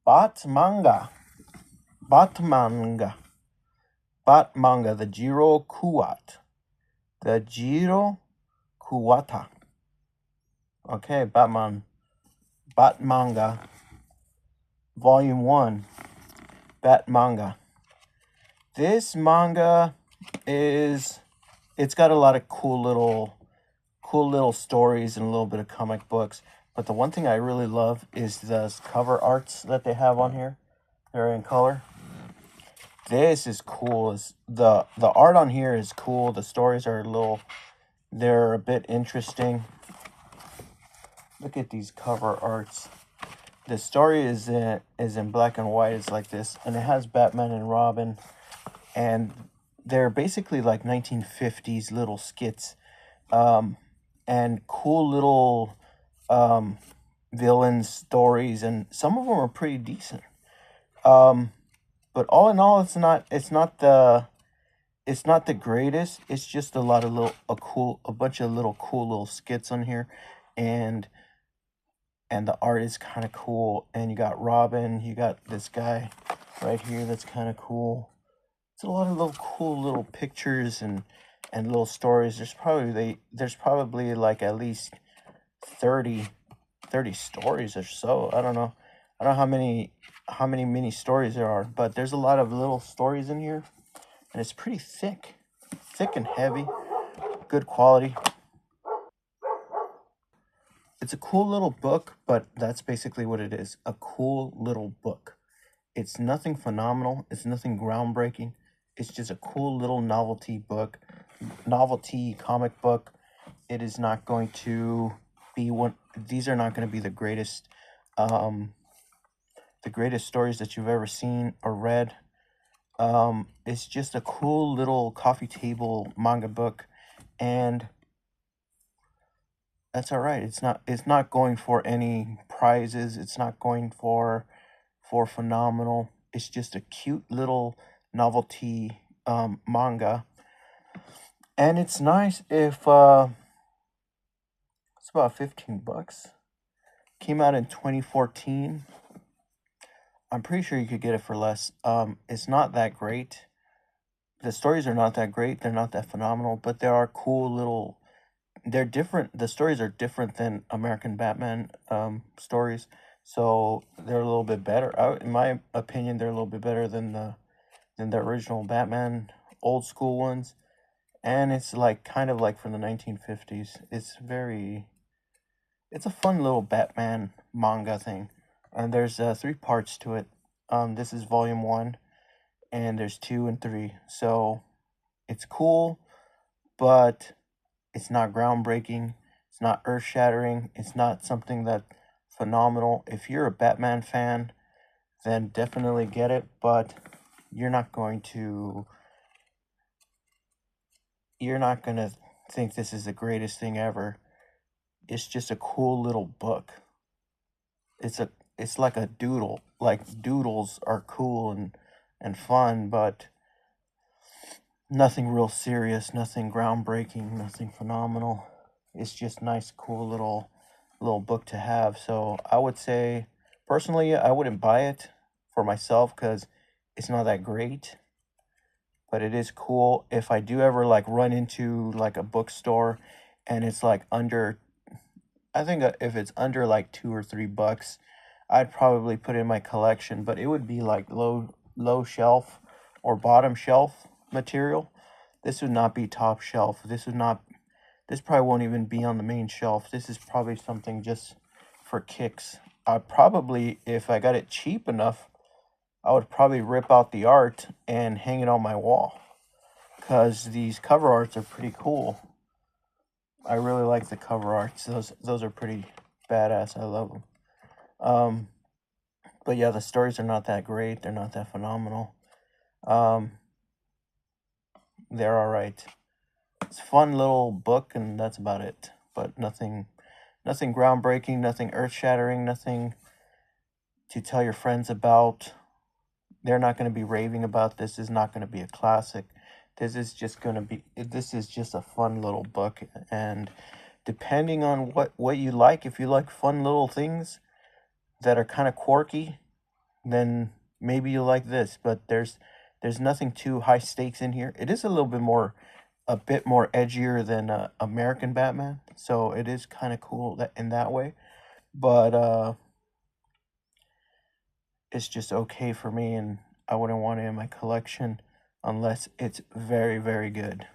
Batmanga. Batmanga. Batmanga. The Jiro Kuwat. The Jiro Kuwata. Okay, Batmanga. Volume 1. Batmanga. This manga it's got a lot of cool little stories and a little bit of comic books. But the one thing I really love is the cover arts that they have on here. They're in color. This is cool. The art on here is cool. The stories are they're a bit interesting. Look at these cover arts. The story is in black and white. It's like this, and it has Batman and Robin, and they're basically like 1950s little skits, and cool little villain stories, and some of them are pretty decent. But all in all, it's not the greatest. It's just a lot of a bunch of little cool little skits on here, and the art is kind of cool. And you got Robin, you got this guy right here that's kind of cool. It's a lot of little cool little pictures and little stories. There's probably like at least 30 stories or so. I don't know how many mini stories there are, but there's a lot of little stories in here, and it's pretty thick and heavy, good quality. It's a cool little book, but that's basically what it is, a cool little book. It's nothing phenomenal, it's nothing groundbreaking. It's just a cool little novelty comic book. It is not going to be these are not going to be the greatest stories that you've ever seen or read. It's just a cool little coffee table manga book, and that's all right. It's not going for any prizes. It's not going for phenomenal. It's just a cute little novelty manga, and it's nice if it's about $15. Came out in 2014. I'm pretty sure you could get it for less. It's not that great. The stories are not that great. They're not that phenomenal, but there are cool little. They're different. The stories are different than American Batman stories, so they're a little bit better. In my opinion, they're a little bit better than the original Batman old school ones, and it's like kind of like from the 1950s. It's a fun little Batman manga thing, and there's 3 parts to it. This is volume 1, and there's 2 and 3. So it's cool, but it's not groundbreaking. It's not earth shattering. It's not something that phenomenal. If you're a Batman fan, then definitely get it, but you're not going to think this is the greatest thing ever. It's just a cool little book. It's like a doodle. Like doodles are cool and fun, but nothing real serious, nothing groundbreaking, nothing phenomenal. It's just nice, cool little book to have. So I would say, personally, I wouldn't buy it for myself because it's not that great. But it is cool. If I do ever like run into like a bookstore and it's like under, I think if it's under like $2 or $3, I'd probably put it in my collection. But it would be like low shelf or bottom shelf material. This would not be top shelf. This probably won't even be on the main shelf. This is probably something just for kicks. I'd probably, if I got it cheap enough, I would probably rip out the art and hang it on my wall, because these cover arts are pretty cool. I really like the cover arts. Those are pretty badass. I love them. But yeah, the stories are not that great. They're not that phenomenal. They're all right. It's a fun little book, and that's about it. But nothing groundbreaking, nothing earth-shattering, nothing to tell your friends about. They're not going to be raving about this. This is not going to be a classic. This is just a fun little book, and depending on what you like, if you like fun little things that are kind of quirky, then maybe you'll like this. But there's nothing too high stakes in here. It is a little bit more, a bit more edgier than American Batman, so it is kind of cool that in that way. But it's just okay for me, and I wouldn't want it in my collection unless it's very, very good.